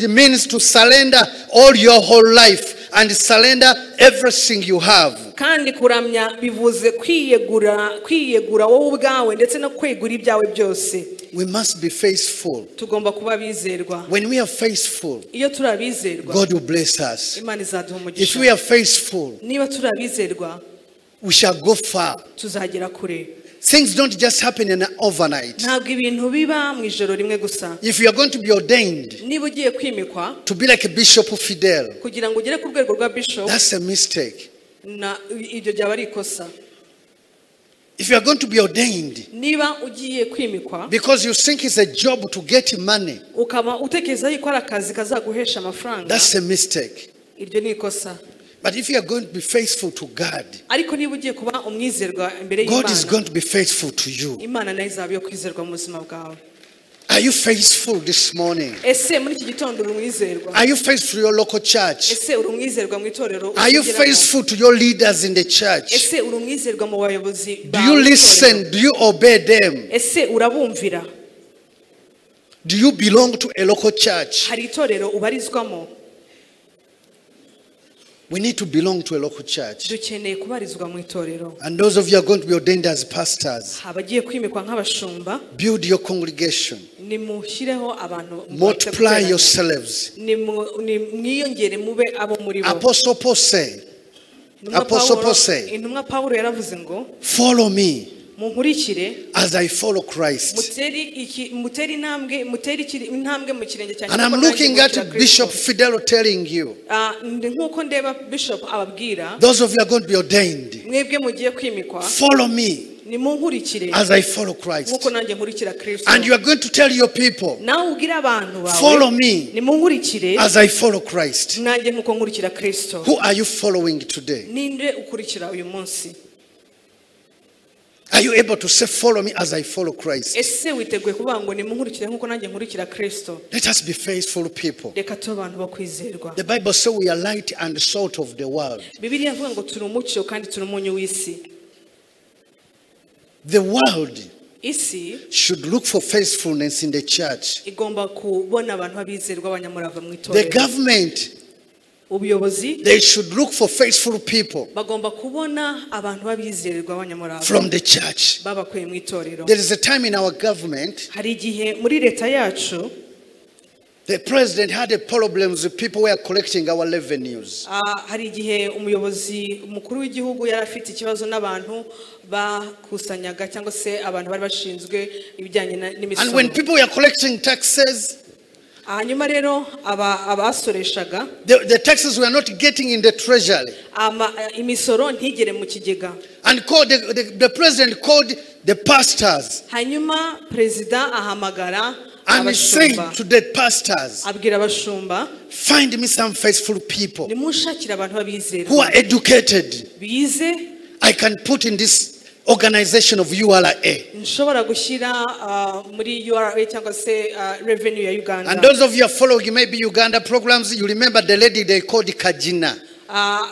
means to surrender all your whole life and surrender everything you have. Kandi kuramya bivuze kwiyegura wowe ubwawe ndetse no kwegura ibyawe byose. We must be faithful. Tugomba kuba bizerwa. When we are faithful, Iyo turabizerwa, God will bless us. Imana izaduha umugisha. If we are faithful, Niba turabizerwa, we shall go far. tuzagera kure. Things don't just happen in an overnight. Ntabwo ibintu biba mu ijoro rimwe gusa. If you are going to be ordained Niba ugiye kwimikwa to be like a Bishop Fidel, kugira ngo ugere ku rwego rwa bishop, that's a mistake. ibyo byaba ari ikosa. If you are going to be ordained Niba ugiye kwimikwa because you think it's a job to get money, ukaba utekereza yuko ari akazi kazaguhesha amafaranga, that's a mistake. iryo ni ikosa. But if you are going to be faithful to God, Ariko niba ugiye kuba umwizerwa imbere God is y'Imana, going to be faithful to you. Imana nayo izaba yo kwizerwa mu buzima bwawe. Are you faithful this morning? Ese muri iki gitondo uri umwizerwa? Are you faithful to your local church? Ese uri umwizerwa mu itorero? Are you faithful to your leaders in the church? Ese uri umwizerwa mu bayobozi Do you listen? Do you obey them? Ese urabumvira? Do you belong to a local church? Hari itorero ubarizwamo? We need to belong to a local church. Dukeneye kubarizwa mu itorero. And those of you are going to be ordained as pastors, Abagiye kwimikwa nk'abashumba, build your congregation. nimushyireho abantu, Multiply yourselves. mwiyongere mube abo muri bo. Apostle Paul said, Intumwa Pawulo yaravuze ngo, follow me munkurikire as I follow Christ. muteri intambwe mu kirenge cyanjye. And I'm looking at Bishop Fidel telling you, nkuko ndeba Bishop ababwira, those of you are going to be ordained, mwebwe mugiye kwimikwa, follow me nimunkurikire as I follow Christ. nkuko nanjye nkurikira Kristo. And you are going to tell your people, nawe ubwira abantu bawe, follow me nimunkurikire as I follow Christ. nanjye nkuko nkurikira Kristo. Who are you following today? Ninde ukurikira uyu munsi? Are you able to say, follow me as I follow Christ? Ese witeguye kuvuga ngo nimunkurikire nkuko nanjye nkurikira Kristo? Let us be faithful people. Reka tube abantu bo kwizerwa. The Bible says we are light and salt of the world. Bibiliya ivuga ngo turi umucyo kandi turi umunyu w'isi. The world Isi should look for faithfulness in the church. igomba kubona abantu abizerwa abanyamurava mu The itorero. government, Ubuyobozi they should look for faithful people bagomba kubona abantu babizerwa abanyamurava from the church. babakuye mu itorero. There is a time in our government Hari igihe muri leta yacu The president had a problem with people who were collecting our revenues. Hari igihe umuyobozi mukuru w'igihugu yari afite ikibazo n'abantu bakusanyaga cyangwa se abantu bari bashinzwe ibijyanye n'imisoro. And when people were collecting taxes, hanyuma rero abasoreshaga, the taxes were not getting in the treasury. Imisoro ntigere mu kigega. And the president called the pastors. Hanyuma president ahamagara and he said to the pastors, abwira abashumba, find me some faithful people nimushakira abantu babizera who are educated. Bize, I can put in this organization of URA. nshobora gushyira muri URA cyangwa se revenue ya Uganda. And those of you are following maybe Uganda programs, you remember the lady they called Kajina.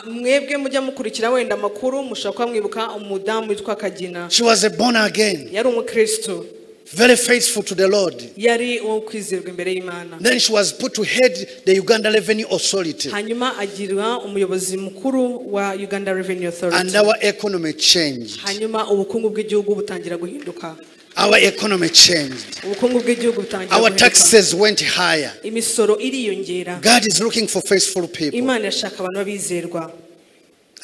Mwebwe mujya mukurikira wenda amakuru mushaka mwibuka umudamu witwa Kajina. She was a born again. Yari umukristo. Very faithful to the Lord. Yari ukwizerwa imbere y'Imana. Then she was put to head the Uganda Revenue Authority. Hanyuma agirwa umuyobozi mukuru wa Uganda Revenue Authority. And our economy changed. Hanyuma ubukungu bw'igihugu butangira guhinduka. Our economy changed. Ubukungu bw'igihugu butangira Our taxes went higher. Imisoro iriyongera. God is looking for faithful people. Imana yashaka abantu babizerwa.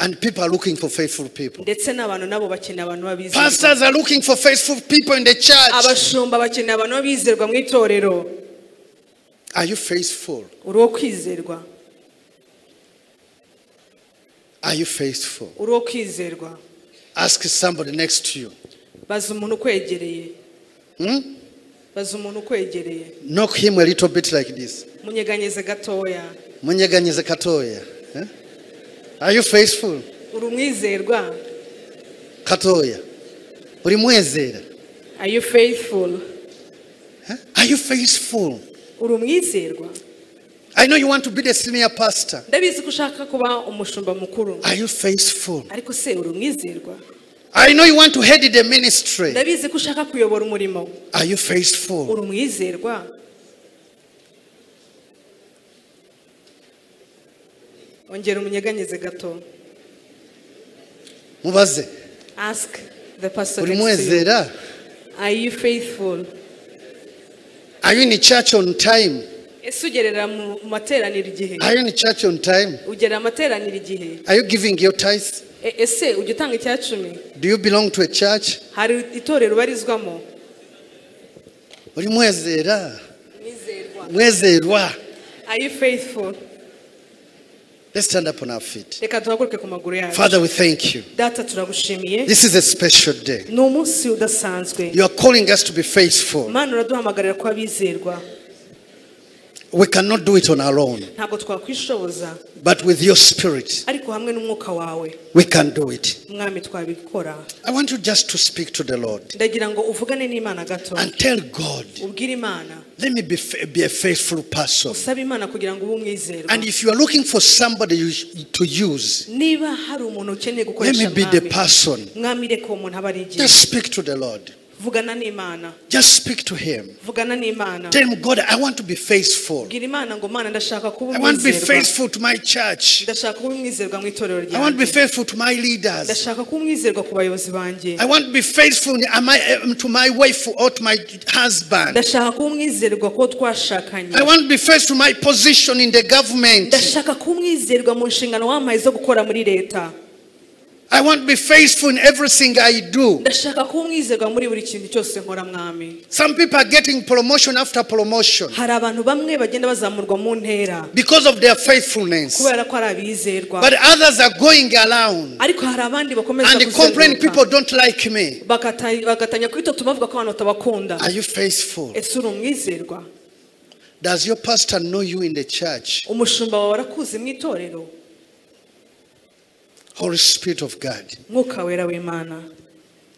And people are looking for faithful people. Ndetse n'abantu nabo bakeneye abantu babizerwa. Pastors are looking for faithful people in the church. Abashumba bakeneye abantu babizerwa mu itorero. Are you faithful? Uriho kwizerwa. Are you faithful? Uriho kwizerwa. Ask somebody next to you. Baza umuntu kwegereye. Baza umuntu kwegereye. Knock him a little bit like this. Munyeganyeze gatoya. Munyeganyeze gatoya. Are you faithful? Uri umwizerwa. Katoya. Uri mwezera. Are you faithful? Are you faithful? Uri umwizerwa. I know you want to be the senior pastor. Ndabizi ko ushaka kuba umushumba mukuru. Are you faithful? Ariko se uri umwizerwa. I know you want to head the ministry. Ndabizi ko ushaka kuyobora umurimo. Are you faithful? Uri umwizerwa. Ongera umunyeganyeze gato. Mubaze. Ask the person Uri next to you. mwezera? Are you faithful? Are you in church on time? Ese ugerera mu materaniro igihe? Are you in church on time? Ugera amateraniro igihe? Are you giving your tithes? Ese ujya utanga icya cumi? Do you belong to a church? Hari itorero ubarizwamo? Uri mwezera? Mwizerwa. Mwezerwa. Are you faithful? Let's stand up on our feet. Reka duhaguruke ku maguru yacu. Father, we thank you. Data turagushimiye. This is a special day. Ni umunsi udasanzwe. You are calling us to be faithful. Mana uraduhamagarira kuba bizerwa. We cannot do it on our own. Ntabwo twakwishoboza. But with your spirit, Ariko hamwe n'umwuka wawe. we can do it. Mwami twabikora. I want you just to speak to the Lord. Ndagira ngo uvugane n'Imana gato. And tell God, Ubwire Imana. let me be a faithful person. Usabe Imana kugira ngo ube umwizerwa. And if you are looking for somebody to use, Niba hari umuntu ukeneye let gukoresha me be the Mwami. person. Mwami reka uwo muntu aba ari igihe. Just speak to the Lord. Vugana n'Imana. Just speak to him. Vugana n'Imana. Tell him, God, I want to be faithful. Bwira Imana ngo Mana ndashaka kuba I want to be umwizerwa. faithful to my church. Ndashaka kuba umwizerwa mu itorero ryanjye. I want to be faithful to my leaders. Ndashaka kuba umwizerwa ku bayobozi banjye. I want to be faithful to my wife or to my husband. Ndashaka kuba umwizerwa ko twashakanye. I want to be faithful to my position in the government. Ndashaka kuba umwizerwa mu nshingano wampaye zo gukora muri leta. I want to be faithful in everything I do. Ndashaka kuba umwizerwa muri buri kintu cyose nkora Mwami. Some people are getting promotion after promotion Hari abantu bamwe bagenda bazamurwa mu ntera because of their faithfulness. kubera ko ari abizerwa. But others are going around Ariko hari abandi bakomeza and complain people don't like me. bagatanya kwitotuma bavuga ko abantu batabakunda. Are you faithful? Ese uri umwizerwa? Does your pastor know you in the church? Umushumba wawe arakuzi mu itorero? Holy Spirit of God, Mwuka wera w'Imana,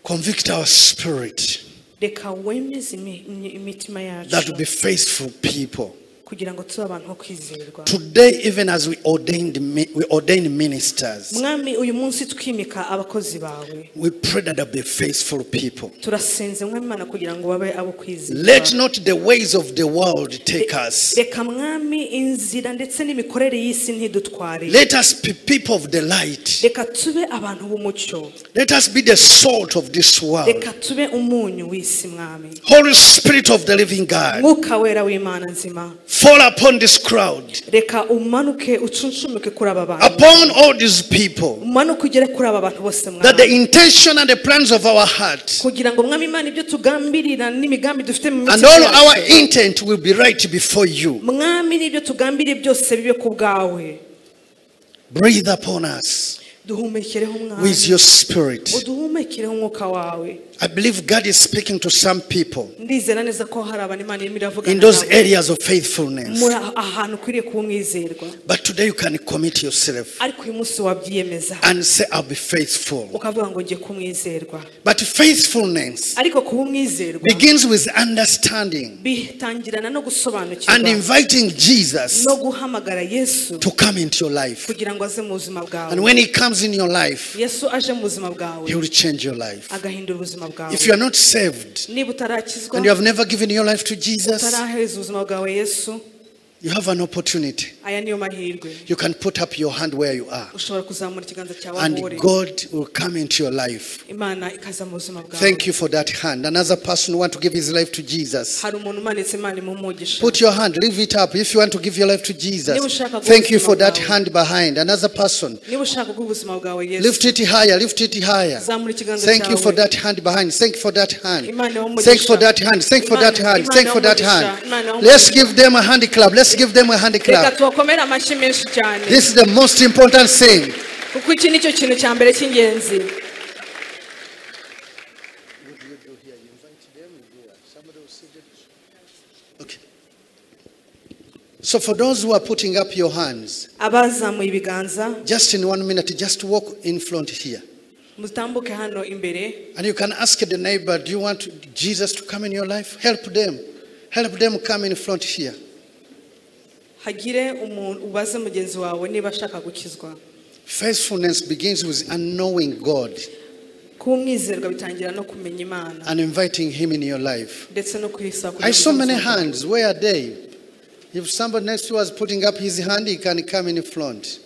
convict our spirit reka wemeze imitima yacu that will be faithful people. kugira ngo tube abantu bo kwizerwa. Today, even as we ordain ministers, Mwami uyu munsi twimika abakozi bawe. we pray that they'll be faithful people. Turasenze Mwami Imana kugira ngo babe abo kwizerwa. Let not the ways of the world take us. Reka Mwami inzira ndetse n'imikorere y'isi ntidutware. Let us be people of the light. Reka tube abantu b'umucyo. Let us be the salt of this world. Reka tube umunyu w'isi Mwami. Holy Spirit of the living God, Mwuka wera w'Imana nzima, fall upon this crowd, upon all these people, that the intention and the plans of our heart and all our intent will be right before you. Breathe upon us with your spirit. I believe God is speaking to some people in those areas of faithfulness. But today you can commit yourself and say, I'll be faithful. But faithfulness begins with understanding and inviting Jesus to come into your life. And when he comes in your life, he will change your life. If you are not saved and you have never given your life to Jesus, you have an opportunity. You can put up your hand where you are, and God will come into your life. Thank you for that hand. Another person who wants to give his life to Jesus, put your hand, leave it up if you want to give your life to Jesus. Thank you for that hand behind. Another person, lift it higher, lift it higher. Thank you for that hand behind. Thank you for that hand. Thank you for that hand. Thank you for that hand. Thank you for that hand. Let's give them a hand clap. Let's give them a hand clap. This is the most important thing. Okay. So for those who are putting up your hands, just in 1 minute, just walk in front here. And you can ask the neighbor, do you want Jesus to come in your life? Help them. Help them come in front here. Faithfulness begins with unknowing God and inviting him in your life. I saw many hands. Where are they? If somebody next to us putting up his hand, he can come in front.